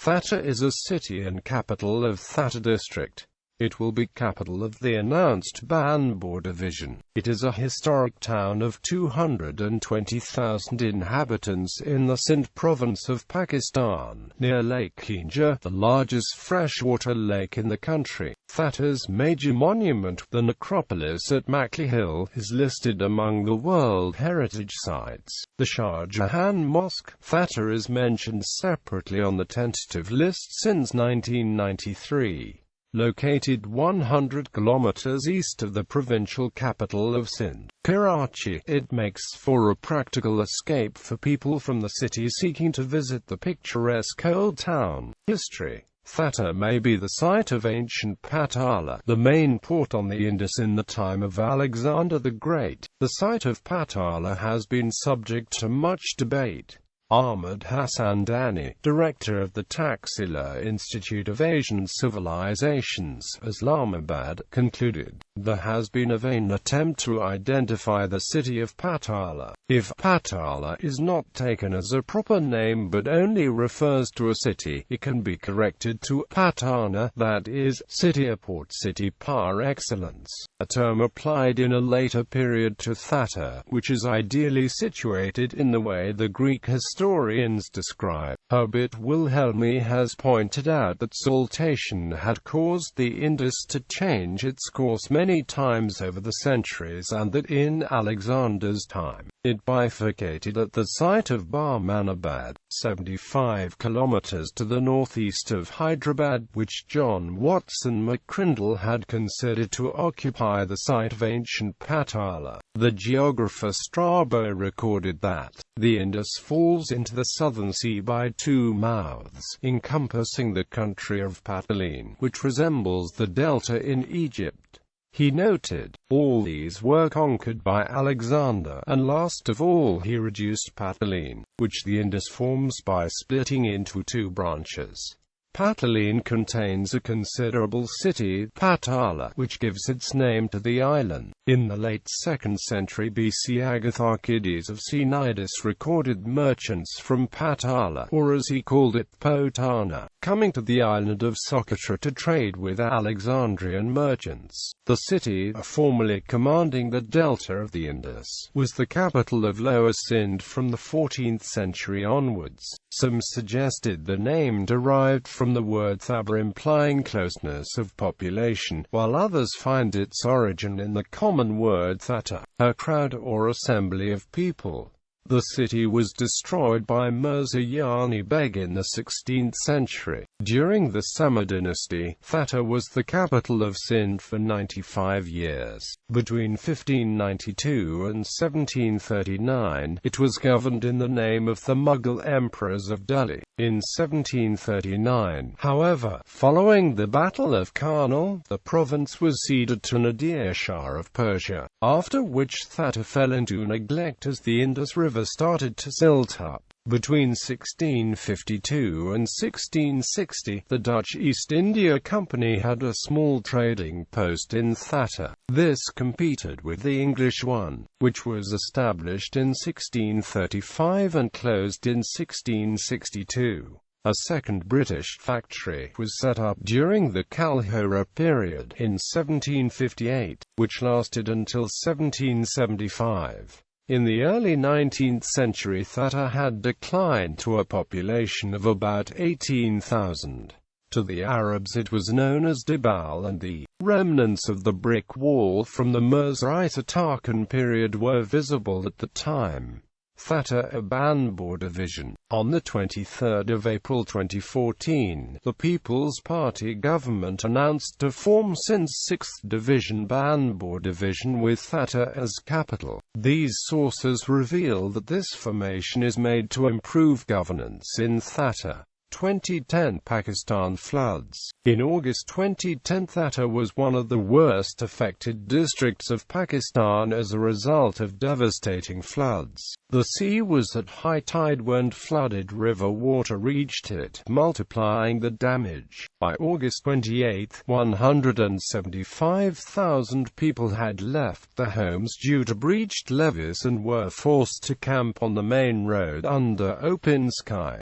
Thatta is a city and capital of Thatta District. It will be capital of the announced Banbhore Division. It is a historic town of 220,000 inhabitants in the Sindh province of Pakistan, near Lake Keenjhar, the largest freshwater lake in the country. Thatta's major monument, the necropolis at Makli Hill, is listed among the World Heritage Sites. The Shah Jahan Mosque, Thatta, is mentioned separately on the tentative list since 1993. Located 100 kilometers east of the provincial capital of Sindh, Karachi, it makes for a practical escape for people from the city seeking to visit the picturesque old town. History. Thatta may be the site of ancient Patala, the main port on the Indus in the time of Alexander the Great. The site of Patala has been subject to much debate. Ahmad Hassan Dani, director of the Taxila Institute of Asian Civilizations, Islamabad, concluded, "There has been a vain attempt to identify the city of Patala. If Patala is not taken as a proper name but only refers to a city, it can be corrected to Patana, that is, city or port city par excellence, a term applied in a later period to Thatta, which is ideally situated in the way the Greek historians describe." Herbert Wilhelmi has pointed out that saltation had caused the Indus to change its course many times over the centuries, and that in Alexander's time, it bifurcated at the site of Bahmanabad, 75 kilometers to the northeast of Hyderabad, which John Watson McCrindle had considered to occupy the site of ancient Patala. The geographer Strabo recorded that the Indus falls into the southern sea by two mouths, encompassing the country of Pataline, which resembles the delta in Egypt. He noted, all these were conquered by Alexander, and last of all he reduced Pataline, which the Indus forms by splitting into two branches. Pataline contains a considerable city, Patala, which gives its name to the island. In the late 2nd century BC, Agatharchides of Cnidus recorded merchants from Patala, or as he called it, Potana, coming to the island of Socotra to trade with Alexandrian merchants. The city, formerly commanding the delta of the Indus, was the capital of Lower Sindh from the 14th century onwards. Some suggested the name derived from the word Thabba, implying closeness of population, while others find its origin in the common word Thatta, a crowd or assembly of people. The city was destroyed by Mirza Yani Beg in the 16th century. During the Samar dynasty, Thatta was the capital of Sindh for 95 years. Between 1592 and 1739, it was governed in the name of the Mughal emperors of Delhi. In 1739, however, following the Battle of Karnal, the province was ceded to Nadir Shah of Persia, after which Thatta fell into neglect as the Indus River started to silt up. Between 1652 and 1660, the Dutch East India Company had a small trading post in Thatta. This competed with the English one, which was established in 1635 and closed in 1662. A second British factory was set up during the Kalhora period in 1758, which lasted until 1775. In the early 19th century, Thatta had declined to a population of about 18,000. To the Arabs it was known as Dibal, and the remnants of the brick wall from the Murzaite-Tarkan period were visible at the time. Thatta, a Banbhore Division. On the 23rd of April 2014, the People's Party government announced to form Sindh's 6th Division, Banbhore Division, with Thatta as capital. These sources reveal that this formation is made to improve governance in Thatta. 2010 Pakistan floods. In August 2010, Thatta was one of the worst affected districts of Pakistan as a result of devastating floods. The sea was at high tide when flooded river water reached it, multiplying the damage. By August 28, 175,000 people had left their homes due to breached levees and were forced to camp on the main road under open sky.